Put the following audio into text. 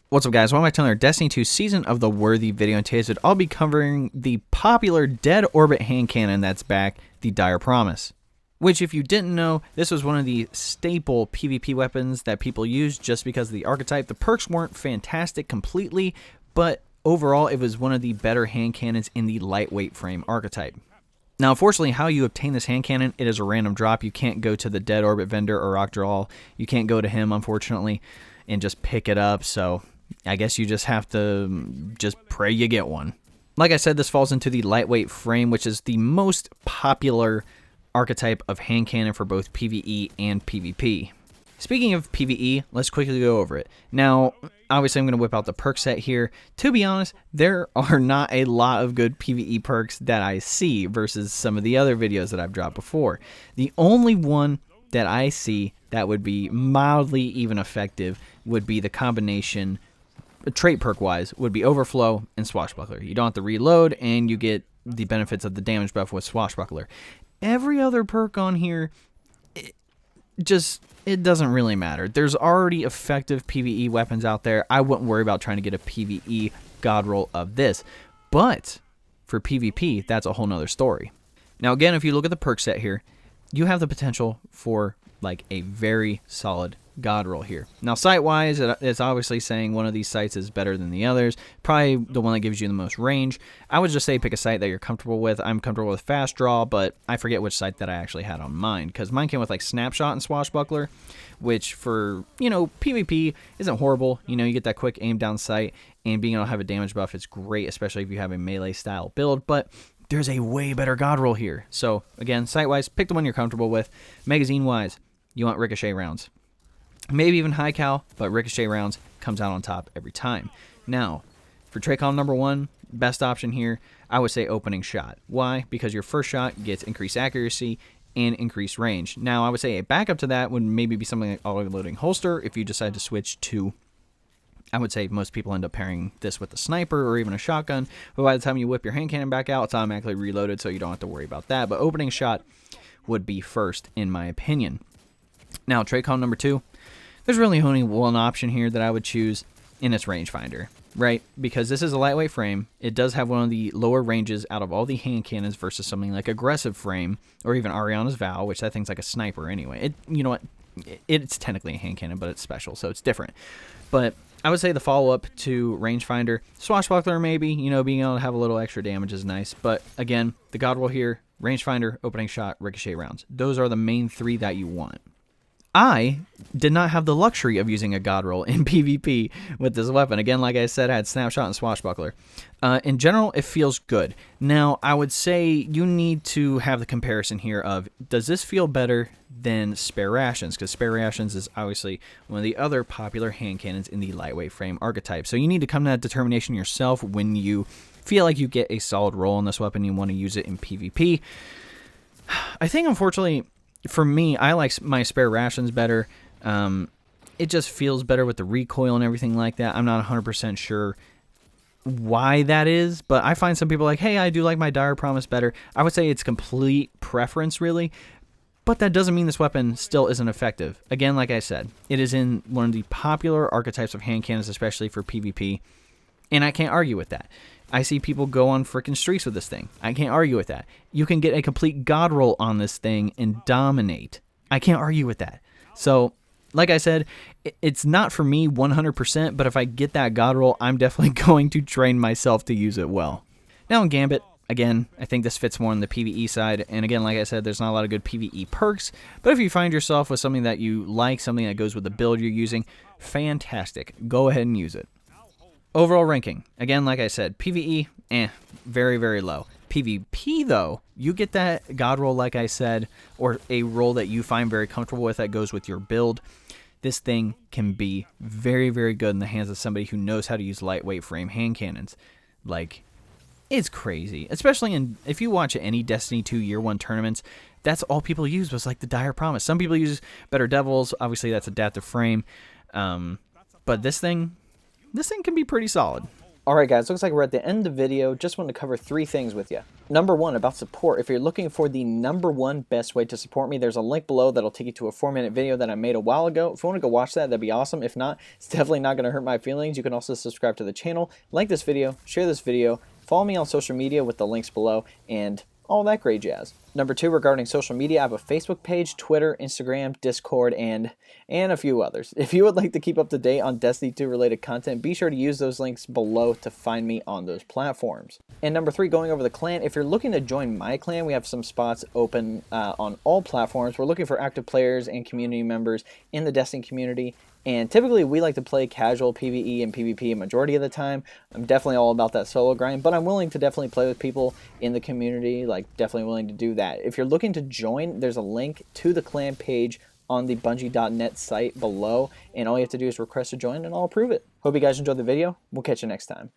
What's up, guys? Welcome back to another Destiny 2 Season of the Worthy video. And today's video, I'll be covering the popular Dead Orbit hand cannon that's back, the Dire Promise. Which, if you didn't know, this was one of the staple PvP weapons that people used just because of the archetype. The perks weren't fantastic completely, but overall it was one of the better hand cannons in the lightweight frame archetype. Now, unfortunately, how you obtain this hand cannon, it is a random drop. You can't go to the Dead Orbit vendor or Octral. You can't go to him, unfortunately, and just pick it up, so I guess you just have to just pray you get one. Like I said, this falls into the lightweight frame, which is the most popular archetype of hand cannon for both PvE and PvP. Speaking of PvE, let's quickly go over it. Now, obviously I'm going to whip out the perk set here. To be honest, there are not a lot of good PvE perks that I see versus some of the other videos that I've dropped before. The only one that I see that would be mildly even effective would be the combination trait perk wise would be Overflow and Swashbuckler. You don't have to reload and you get the benefits of the damage buff with Swashbuckler. Every other perk on here, it doesn't really matter. There's already effective PvE weapons out there. I wouldn't worry about trying to get a PvE god roll of this. But for PvP, that's a whole nother story. Now again, if you look at the perk set here, you have the potential for like a very solid god roll here. Now, sight-wise, it's obviously saying one of these sights is better than the others. Probably the one that gives you the most range. I would just say pick a sight that you're comfortable with. I'm comfortable with fast draw, but I forget which sight that I actually had on mine, because mine came with like snapshot and swashbuckler, which for, you know, PvP isn't horrible. You know, you get that quick aim down sight, and being able to have a damage buff is great, especially if you have a melee style build, but there's a way better god roll here. So again, sight-wise, pick the one you're comfortable with. Magazine-wise, you want ricochet rounds. Maybe even high cal, but ricochet rounds comes out on top every time. Now, for TRACOM number 1, best option here, I would say opening shot. Why? Because your first shot gets increased accuracy and increased range. Now, I would say a backup to that would maybe be something like auto-loading holster if you decide to switch to, I would say most people end up pairing this with a sniper or even a shotgun, but by the time you whip your hand cannon back out, it's automatically reloaded, so you don't have to worry about that. But opening shot would be first, in my opinion. Now, TRACOM number 2, there's really only one option here that I would choose, and it's rangefinder, right? Because this is a lightweight frame. It does have one of the lower ranges out of all the hand cannons versus something like aggressive frame or even Ariana's Vow, which that thing's like a sniper anyway. You know what? It's technically a hand cannon, but it's special, so it's different. But I would say the follow-up to rangefinder, swashbuckler maybe, you know, being able to have a little extra damage is nice. But again, the god roll here, rangefinder, opening shot, ricochet rounds. Those are the main 3 that you want. I did not have the luxury of using a god roll in PvP with this weapon. Again, like I said, I had snapshot and swashbuckler. In general, it feels good. Now, I would say you need to have the comparison here of, does this feel better than spare rations? Because spare rations is obviously one of the other popular hand cannons in the lightweight frame archetype. So you need to come to that determination yourself when you feel like you get a solid roll on this weapon and you want to use it in PvP. I think, unfortunately, for me, I like my spare rations better. It just feels better with the recoil and everything like that. I'm not 100% sure why that is, but I find some people like, hey, I do like my Dire Promise better. I would say it's complete preference, really, but that doesn't mean this weapon still isn't effective. Again, like I said, it is in one of the popular archetypes of hand cannons, especially for PvP, and I can't argue with that. I see people go on freaking streaks with this thing. I can't argue with that. You can get a complete god roll on this thing and dominate. I can't argue with that. So, like I said, it's not for me 100%, but if I get that god roll, I'm definitely going to train myself to use it well. Now in Gambit, again, I think this fits more on the PvE side. And again, like I said, there's not a lot of good PvE perks. But if you find yourself with something that you like, something that goes with the build you're using, fantastic. Go ahead and use it. Overall ranking, again, like I said, PvE, very, very low. PvP, though, you get that god roll, like I said, or a roll that you find very comfortable with that goes with your build. This thing can be very, very good in the hands of somebody who knows how to use lightweight frame hand cannons. Like, it's crazy. Especially if you watch any Destiny 2 Year 1 tournaments, that's all people use was like the Dire Promise. Some people use Better Devils. Obviously, that's adaptive frame. But this thing can be pretty solid. Alright guys, looks like we're at the end of the video. Just wanted to cover 3 things with you. Number 1, about support. If you're looking for the #1 best way to support me, there's a link below that'll take you to a 4-minute video that I made a while ago. If you want to go watch that, that'd be awesome. If not, it's definitely not going to hurt my feelings. You can also subscribe to the channel, like this video, share this video, follow me on social media with the links below, and all that great jazz. Number 2, regarding social media, I have a Facebook page, Twitter, Instagram, Discord, and a few others. If you would like to keep up to date on Destiny 2 related content, be sure to use those links below to find me on those platforms. And number 3, going over the clan, if you're looking to join my clan, we have some spots open on all platforms. We're looking for active players and community members in the Destiny community. And typically we like to play casual PVE and PvP a majority of the time. I'm definitely all about that solo grind, but I'm willing to definitely play with people in the community, like definitely willing to do that. If you're looking to join, there's a link to the clan page on the Bungie.net site below, and all you have to do is request to join and I'll approve it. Hope you guys enjoyed the video. We'll catch you next time.